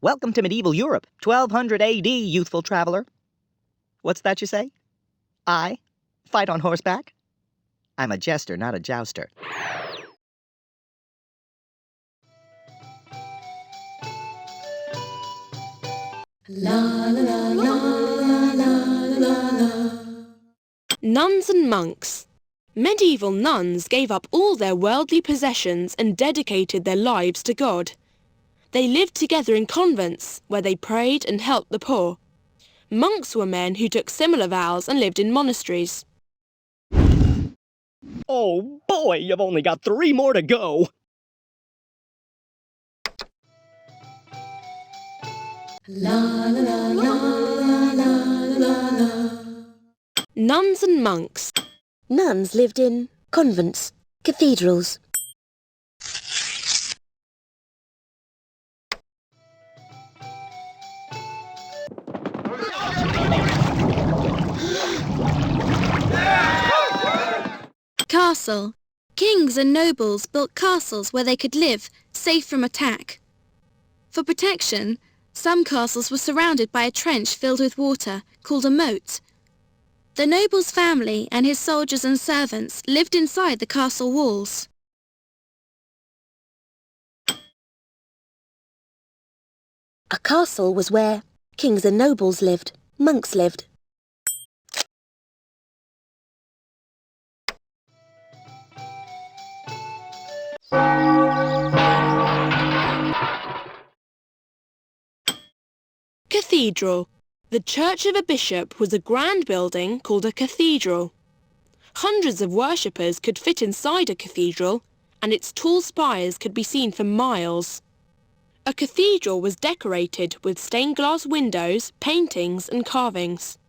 Welcome to medieval Europe, 1200 AD, youthful traveler. What's that you say? I fight on horseback? I'm a jester, not a jouster. La la la la la la la. Nuns and monks. Medieval nuns gave up all their worldly possessions and dedicated their lives to God. They lived together in convents, where they prayed and helped the poor. Monks were men who took similar vows and lived in monasteries. Oh boy, you've only got 3 more to go! La la la la la la la. Nuns and monks. Nuns lived in convents, cathedrals. Castle. Kings and nobles built castles where they could live, safe from attack. For protection, some castles were surrounded by a trench filled with water, called a moat. The noble's family and his soldiers and servants lived inside the castle walls. A castle was where kings and nobles lived, monks lived. Cathedral. The church of a bishop was a grand building called a cathedral. Hundreds of worshippers could fit inside a cathedral, and its tall spires could be seen for miles. A cathedral was decorated with stained glass windows, paintings and carvings.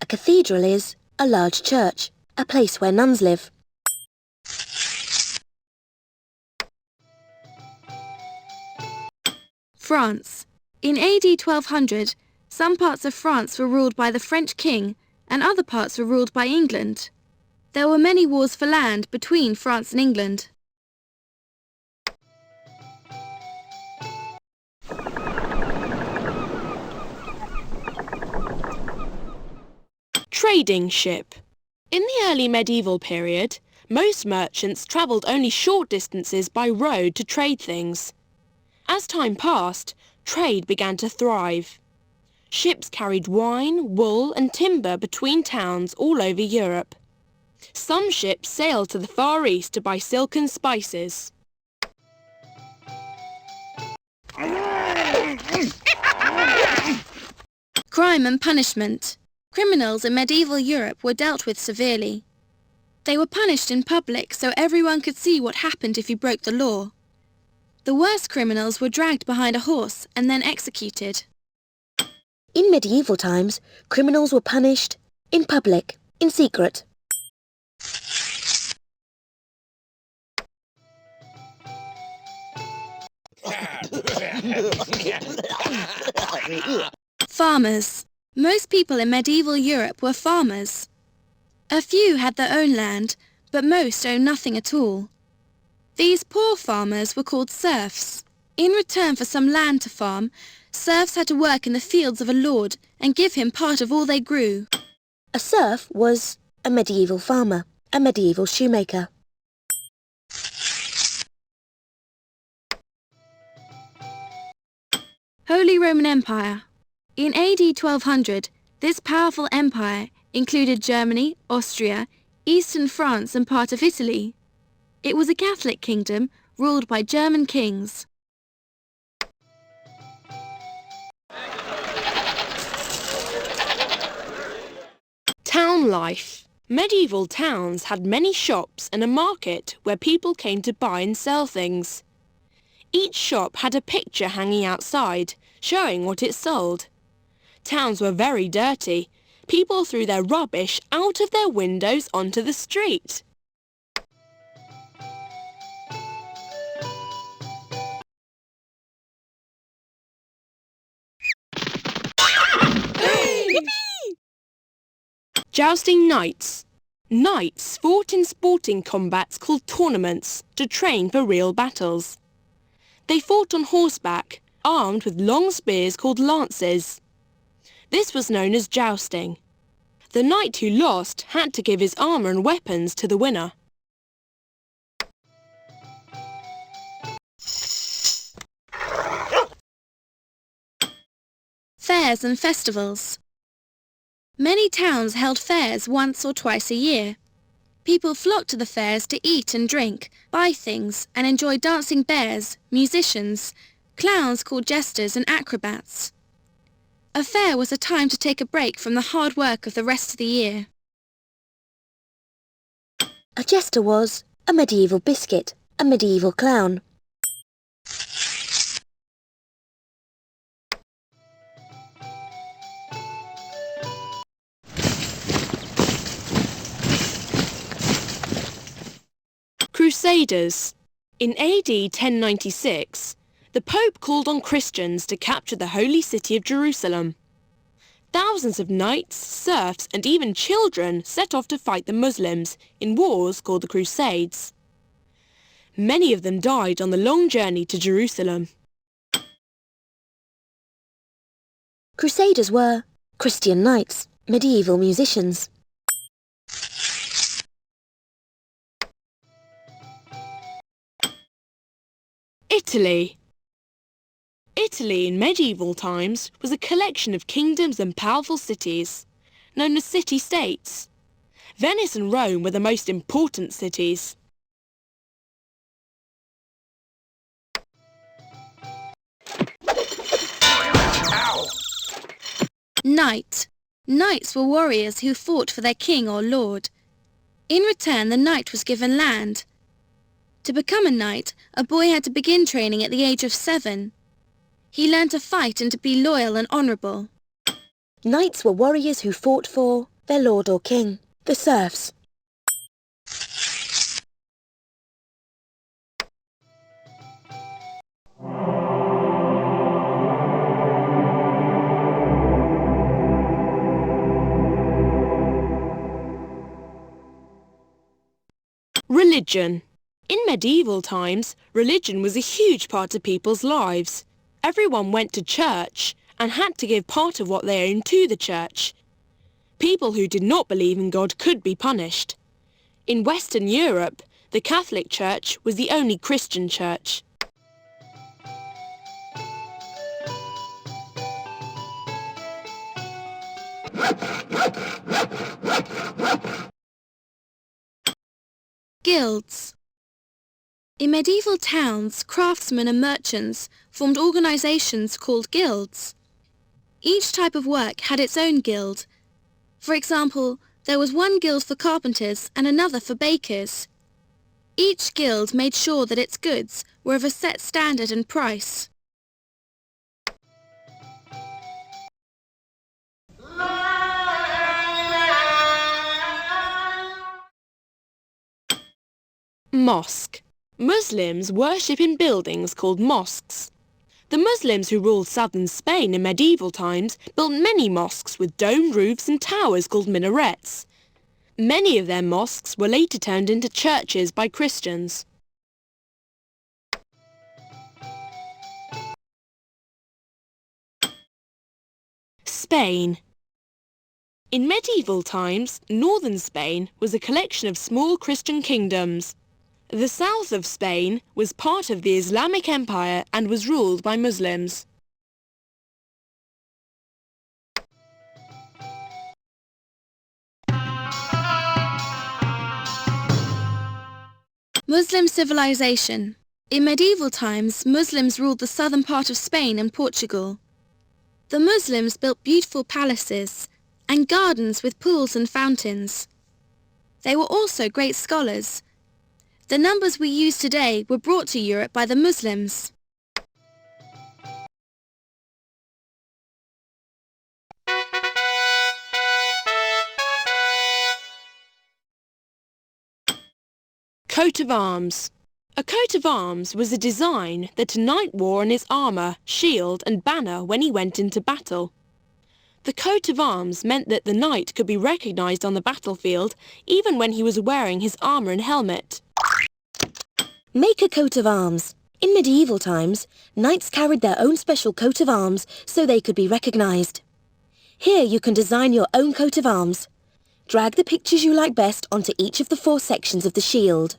A cathedral is a large church, a place where nuns live. France. In AD 1200, some parts of France were ruled by the French king and other parts were ruled by England. There were many wars for land between France and England. Trading ship. In the early medieval period, most merchants travelled only short distances by road to trade things. As time passed, trade began to thrive. Ships carried wine, wool and timber between towns all over Europe. Some ships sailed to the Far East to buy silk and spices. Crime and punishment. Criminals in medieval Europe were dealt with severely. They were punished in public so everyone could see what happened if you broke the law. The worst criminals were dragged behind a horse and then executed. In medieval times, criminals were punished in public, in secret. Farmers. Most people in medieval Europe were farmers. A few had their own land, but most owned nothing at all. These poor farmers were called serfs. In return for some land to farm, serfs had to work in the fields of a lord and give him part of all they grew. A serf was a medieval farmer, a medieval shoemaker. Holy Roman Empire. In AD 1200, this powerful empire included Germany, Austria, eastern France and part of Italy. It was a Catholic kingdom ruled by German kings. Town life. Medieval towns had many shops and a market where people came to buy and sell things. Each shop had a picture hanging outside, showing what it sold. Towns were very dirty. People threw their rubbish out of their windows onto the street. Jousting knights. Knights fought in sporting combats called tournaments to train for real battles. They fought on horseback, armed with long spears called lances. This was known as jousting. The knight who lost had to give his armour and weapons to the winner. Fairs and festivals. Many towns held fairs once or twice a year. People flocked to the fairs to eat and drink, buy things, and enjoy dancing bears, musicians, clowns called jesters, and acrobats. A fair was a time to take a break from the hard work of the rest of the year. A jester was a medieval biscuit, a medieval clown. Crusaders. In AD 1096, the Pope called on Christians to capture the holy city of Jerusalem. Thousands of knights, serfs and even children set off to fight the Muslims in wars called the Crusades. Many of them died on the long journey to Jerusalem. Crusaders were Christian knights, medieval musicians. Italy. Italy in medieval times was a collection of kingdoms and powerful cities, known as city-states. Venice and Rome were the most important cities. Knight. Knights were warriors who fought for their king or lord. In return, the knight was given land. To become a knight, a boy had to begin training at the age of 7. He learned to fight and to be loyal and honourable. Knights were warriors who fought for their lord or king, the serfs. Religion. In medieval times, religion was a huge part of people's lives. Everyone went to church and had to give part of what they owned to the church. People who did not believe in God could be punished. In Western Europe, the Catholic Church was the only Christian church. Guilds. In medieval towns, craftsmen and merchants formed organisations called guilds. Each type of work had its own guild. For example, there was one guild for carpenters and another for bakers. Each guild made sure that its goods were of a set standard and price. Mosque. Muslims worship in buildings called mosques. The Muslims who ruled southern Spain in medieval times built many mosques with domed roofs and towers called minarets. Many of their mosques were later turned into churches by Christians. Spain. In medieval times, northern Spain was a collection of small Christian kingdoms. The south of Spain was part of the Islamic Empire and was ruled by Muslims. Muslim civilization. In medieval times, Muslims ruled the southern part of Spain and Portugal. The Muslims built beautiful palaces and gardens with pools and fountains. They were also great scholars. The numbers we use today were brought to Europe by the Muslims. Coat of arms. A coat of arms was a design that a knight wore on his armour, shield and banner when he went into battle. The coat of arms meant that the knight could be recognised on the battlefield even when he was wearing his armour and helmet. Make a coat of arms. In medieval times, knights carried their own special coat of arms so they could be recognised. Here you can design your own coat of arms. Drag the pictures you like best onto each of the 4 sections of the shield.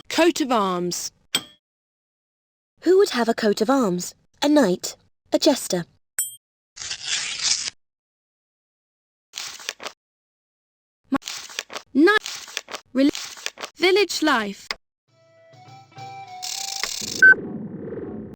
Coat of arms. Who would have a coat of arms? A knight? A jester? Village life.